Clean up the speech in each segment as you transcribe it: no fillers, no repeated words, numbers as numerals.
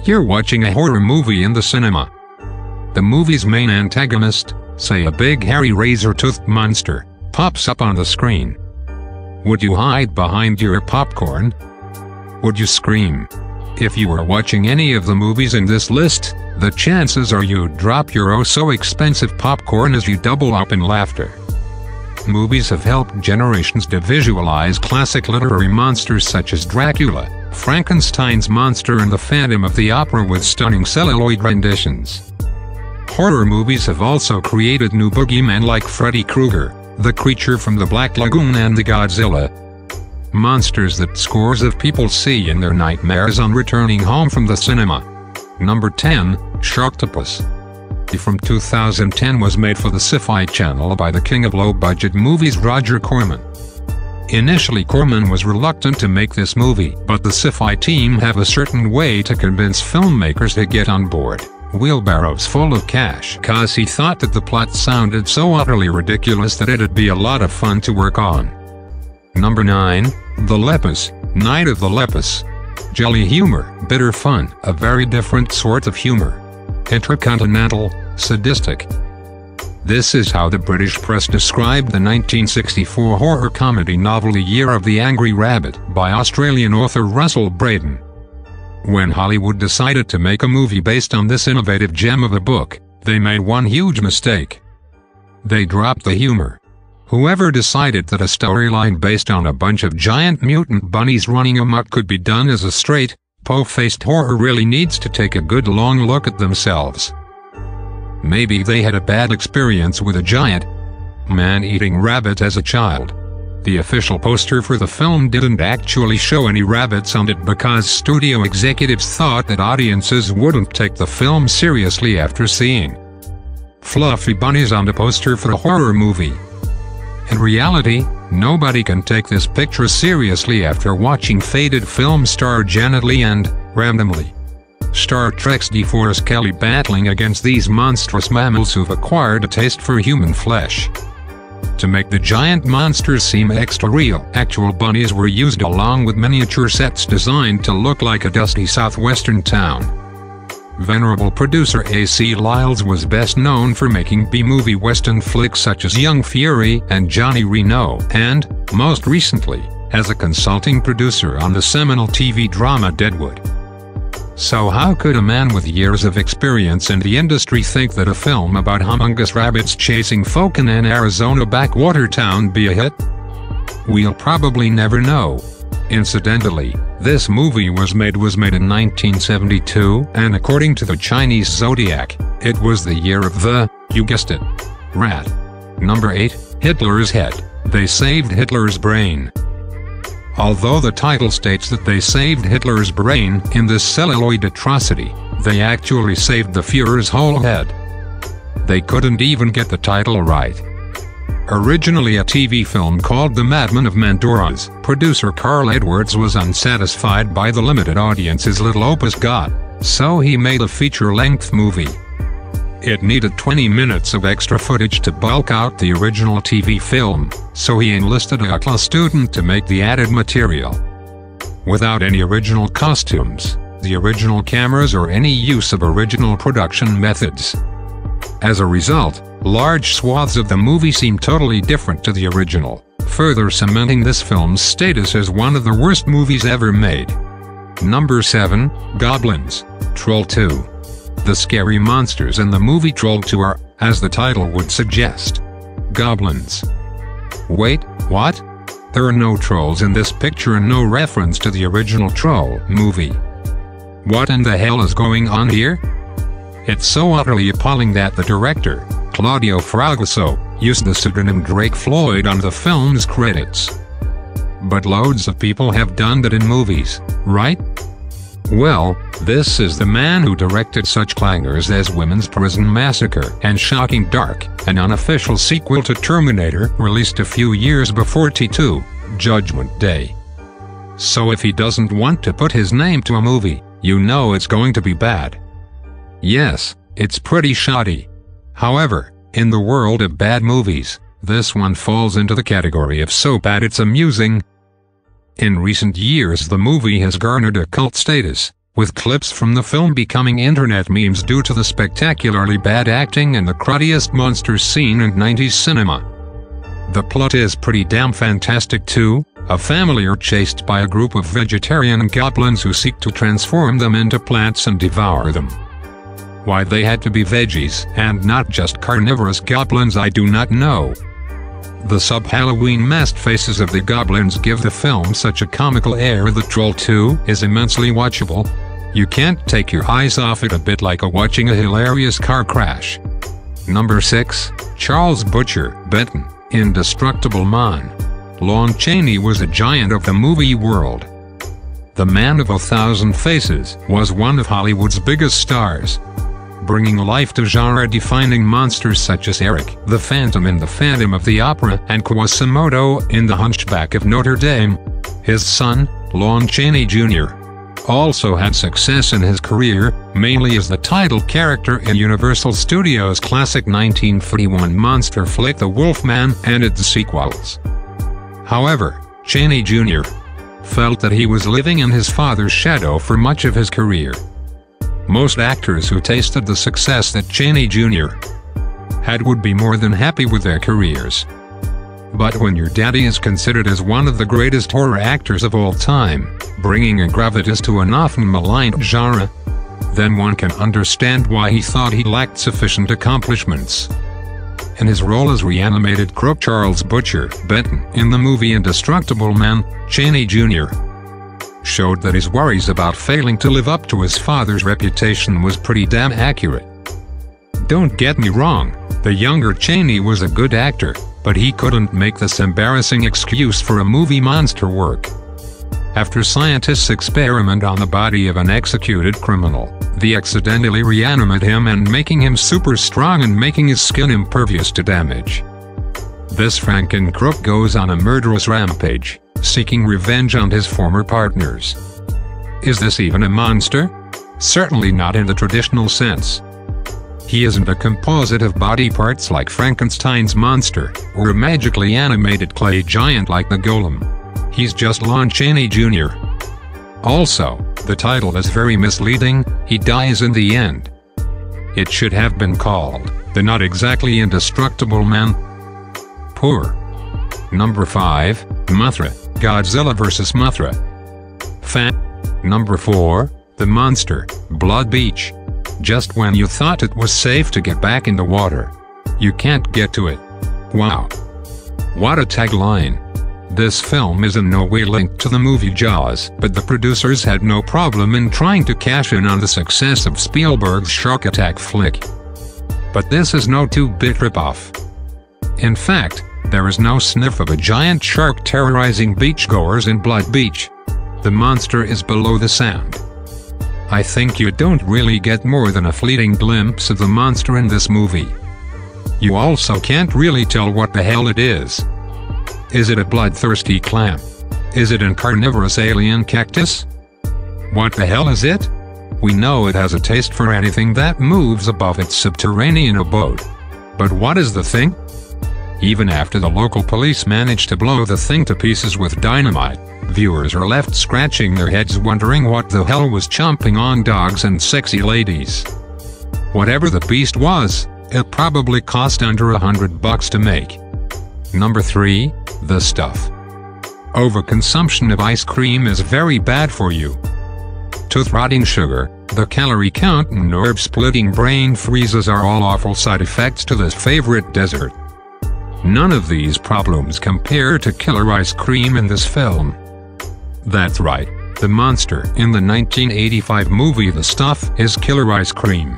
You're watching a horror movie in the cinema. The movie's main antagonist, say a big hairy razor-toothed monster, pops up on the screen. Would you hide behind your popcorn? Would you scream? If you were watching any of the movies in this list, the chances are you'd drop your oh-so-expensive popcorn as you double up in laughter. Movies have helped generations to visualize classic literary monsters such as Dracula, Frankenstein's monster and the Phantom of the Opera with stunning celluloid renditions. Horror movies have also created new bogeymen like Freddy Kruger, the creature from the Black Lagoon and the Godzilla. Monsters that scores of people see in their nightmares on returning home from the cinema. Number 10, Sharktopus. From 2010 was made for the Sci-Fi Channel by the king of low-budget movies Roger Corman. Initially Corman was reluctant to make this movie, but the Sci-Fi team have a certain way to convince filmmakers to get on board. Wheelbarrows full of cash, cause he thought that the plot sounded so utterly ridiculous that it'd be a lot of fun to work on. Number 9, The Lepus, Night of the Lepus. Jelly humor, bitter fun, a very different sort of humor. Intercontinental, sadistic. This is how the British press described the 1964 horror comedy novel The Year of the Angry Rabbit by Australian author Russell Braden. When Hollywood decided to make a movie based on this innovative gem of a book, they made one huge mistake. They dropped the humor. Whoever decided that a storyline based on a bunch of giant mutant bunnies running amok could be done as a straight, po-faced horror really needs to take a good long look at themselves. Maybe they had a bad experience with a giant man-eating rabbit as a child. The official poster for the film didn't actually show any rabbits on it because studio executives thought that audiences wouldn't take the film seriously after seeing fluffy bunnies on the poster for a horror movie. In reality, nobody can take this picture seriously after watching faded film star Janet Leigh and, randomly, Star Trek's DeForest Kelley battling against these monstrous mammals who've acquired a taste for human flesh. To make the giant monsters seem extra real, actual bunnies were used along with miniature sets designed to look like a dusty southwestern town. Venerable producer A.C. Lyles was best known for making B-movie western flicks such as Young Fury and Johnny Reno, and, most recently, as a consulting producer on the seminal TV drama Deadwood. So how could a man with years of experience in the industry think that a film about humongous rabbits chasing folk in an Arizona backwater town be a hit? We'll probably never know. Incidentally, this movie was made in 1972, and according to the Chinese zodiac, it was the year of the, you guessed it, rat. Number 8, Hitler's Head. They saved Hitler's brain. Although the title states that they saved Hitler's brain in this celluloid atrocity, they actually saved the Führer's whole head. They couldn't even get the title right. Originally a TV film called The Madman of Mandoras, producer Carl Edwards was unsatisfied by the limited audience his little opus got, so he made a feature-length movie. It needed 20 minutes of extra footage to bulk out the original TV film, so he enlisted a UCLA student to make the added material. Without any original costumes, the original cameras or any use of original production methods. As a result, large swaths of the movie seem totally different to the original, further cementing this film's status as one of the worst movies ever made. Number 7, Goblins, Troll 2. The scary monsters in the movie Troll 2 are, as the title would suggest, goblins. Wait, what? There are no trolls in this picture and no reference to the original Troll movie. What in the hell is going on here? It's so utterly appalling that the director, Claudio Fragasso, used the pseudonym Drake Floyd on the film's credits. But loads of people have done that in movies, right? Well, this is the man who directed such clangers as Women's Prison Massacre and Shocking Dark, an unofficial sequel to Terminator released a few years before T2, Judgment Day. So if he doesn't want to put his name to a movie, you know it's going to be bad. Yes, it's pretty shoddy. However, in the world of bad movies, this one falls into the category of so bad it's amusing. In recent years the movie has garnered a cult status, with clips from the film becoming internet memes due to the spectacularly bad acting and the cruddiest monsters seen in 90s cinema. The plot is pretty damn fantastic too. A family are chased by a group of vegetarian goblins who seek to transform them into plants and devour them. Why they had to be veggies and not just carnivorous goblins I do not know. The sub-Halloween masked faces of the goblins give the film such a comical air that Troll 2 is immensely watchable. You can't take your eyes off it, a bit like watching a hilarious car crash. Number 6. Charles Butcher Benton, Indestructible Man. Lon Chaney was a giant of the movie world. The man of 1,000 faces was one of Hollywood's biggest stars, bringing life to genre-defining monsters such as Eric the Phantom in The Phantom of the Opera and Quasimodo in The Hunchback of Notre Dame. His son, Lon Chaney Jr., also had success in his career, mainly as the title character in Universal Studios' classic 1941 monster flick The Wolfman and its sequels. However, Chaney Jr. felt that he was living in his father's shadow for much of his career. Most actors who tasted the success that Chaney Jr. had would be more than happy with their careers. But when your daddy is considered as one of the greatest horror actors of all time, bringing a gravitas to an often maligned genre, then one can understand why he thought he lacked sufficient accomplishments. In his role as reanimated crook Charles Butcher Benton in the movie Indestructible Man, Chaney Jr. showed that his worries about failing to live up to his father's reputation was pretty damn accurate. Don't get me wrong, the younger Chaney was a good actor, but he couldn't make this embarrassing excuse for a movie monster work. After scientists experiment on the body of an executed criminal, they accidentally reanimate him and making him super strong and making his skin impervious to damage. This Franken crook goes on a murderous rampage, seeking revenge on his former partners. Is this even a monster? Certainly not in the traditional sense. He isn't a composite of body parts like Frankenstein's monster, or a magically animated clay giant like the Golem. He's just Lon Chaney Jr. Also, the title is very misleading. He dies in the end. It should have been called The Not Exactly Indestructible Man. Poor. Number 5. Mothra, Godzilla vs. Mothra. Number 4. The Monster, Blood Beach. Just when you thought it was safe to get back in the water, you can't get to it. Wow. What a tagline. This film is in no way linked to the movie Jaws, but the producers had no problem in trying to cash in on the success of Spielberg's Shark Attack flick. But this is no 2-bit ripoff. In fact, there is no sniff of a giant shark terrorizing beachgoers in Blood Beach. The monster is below the sound. I think you don't really get more than a fleeting glimpse of the monster in this movie. You also can't really tell what the hell it is. Is it a bloodthirsty clam? Is it a carnivorous alien cactus? What the hell is it? We know it has a taste for anything that moves above its subterranean abode. But what is the thing? Even after the local police manage to blow the thing to pieces with dynamite, viewers are left scratching their heads wondering what the hell was chomping on dogs and sexy ladies. Whatever the beast was, it probably cost under $100 to make. Number 3. The Stuff. Overconsumption of ice cream is very bad for you. Tooth-rotting sugar, the calorie count and nerve-splitting brain freezes are all awful side effects to this favorite dessert. None of these problems compare to killer ice cream in this film. That's right, the monster in the 1985 movie The Stuff is killer ice cream.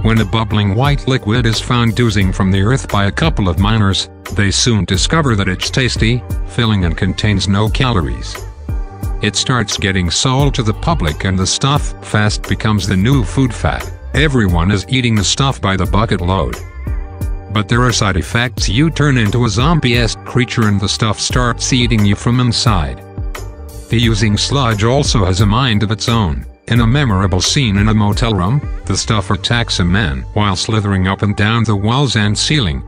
When a bubbling white liquid is found oozing from the earth by a couple of miners, they soon discover that it's tasty, filling and contains no calories. It starts getting sold to the public and the stuff fast becomes the new food fad. Everyone is eating the stuff by the bucket load. But there are side effects. You turn into a zombie-esque creature and the stuff starts eating you from inside. The oozing sludge also has a mind of its own. In a memorable scene in a motel room, the stuff attacks a man while slithering up and down the walls and ceiling.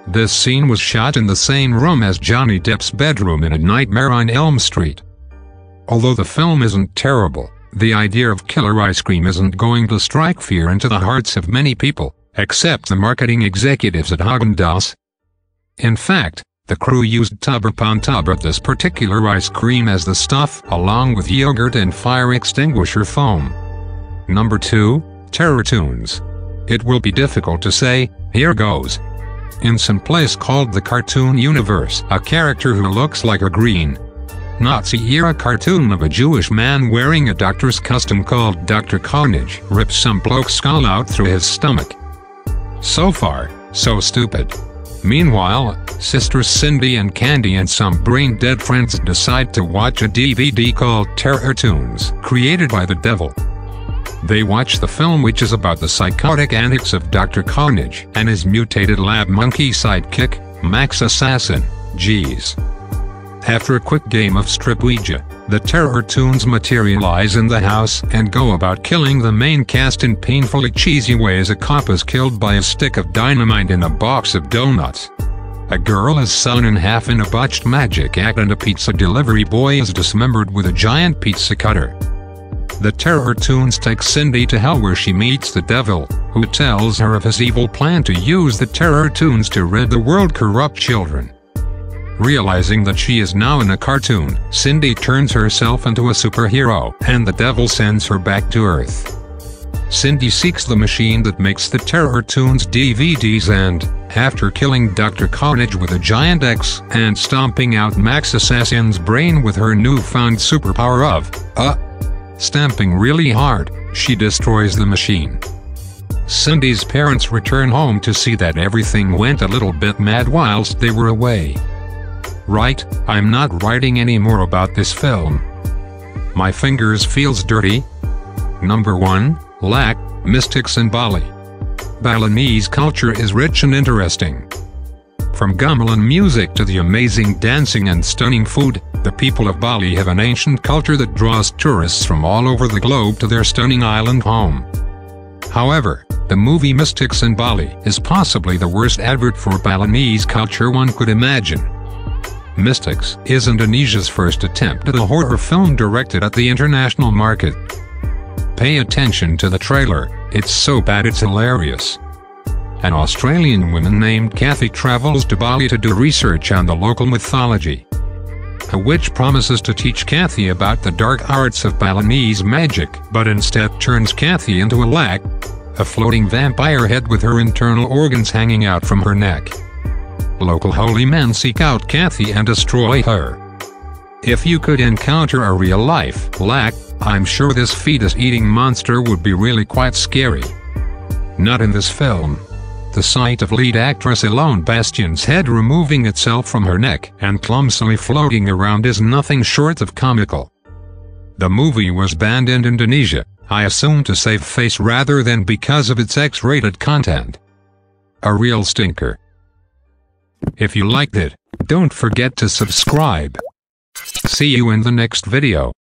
This scene was shot in the same room as Johnny Depp's bedroom in A Nightmare on Elm Street. Although the film isn't terrible, The idea of killer ice cream isn't going to strike fear into the hearts of many people, except the marketing executives at Häagen-Dazs. In fact, the crew used tub upon tub of this particular ice cream as the stuff, along with yogurt and fire extinguisher foam. Number 2. Terror Toons. It will be difficult to say, here goes. In some place called the cartoon universe, a character who looks like a green Nazi-era cartoon of a Jewish man wearing a doctor's costume called Dr. Carnage rips some bloke's skull out through his stomach. So far, so stupid. Meanwhile, sisters Cindy and Candy and some brain-dead friends decide to watch a DVD called Terror Toons, created by the devil. They watch the film, which is about the psychotic antics of Dr. Carnage and his mutated lab monkey sidekick, Max Assassin. Geez. After a quick game of strip Ouija, the Terror Toons materialize in the house and go about killing the main cast in painfully cheesy ways. A cop is killed by a stick of dynamite in a box of donuts. A girl is sawn in half in a botched magic act, and a pizza delivery boy is dismembered with a giant pizza cutter. The Terror Toons take Cindy to hell, where she meets the devil, who tells her of his evil plan to use the Terror Toons to rid the world corrupt children. Realizing that she is now in a cartoon, Cindy turns herself into a superhero, and the devil sends her back to Earth. Cindy seeks the machine that makes the Terror Toons DVDs and, after killing Dr. Carnage with a giant axe and stomping out Max Assassin's brain with her newfound superpower of, stamping really hard, she destroys the machine. Cindy's parents return home to see that everything went a little bit mad whilst they were away. Right, I'm not writing any more about this film. My fingers feels dirty. Number 1, Lack, Mystics in Bali. Balinese culture is rich and interesting. From gamelan music to the amazing dancing and stunning food, the people of Bali have an ancient culture that draws tourists from all over the globe to their stunning island home. However, the movie Mystics in Bali is possibly the worst advert for Balinese culture one could imagine. Mystics is Indonesia's first attempt at a horror film directed at the international market. Pay attention to the trailer, it's so bad it's hilarious. An Australian woman named Kathy travels to Bali to do research on the local mythology. A witch promises to teach Kathy about the dark arts of Balinese magic, but instead turns Kathy into a lack, a floating vampire head with her internal organs hanging out from her neck. Local holy men seek out Kathy and destroy her. If you could encounter a real-life lack, I'm sure this fetus-eating monster would be really quite scary. Not in this film. The sight of lead actress Elaine Bastian's head removing itself from her neck and clumsily floating around is nothing short of comical. The movie was banned in Indonesia, I assume to save face rather than because of its X-rated content. A real stinker. If you liked it, don't forget to subscribe. See you in the next video.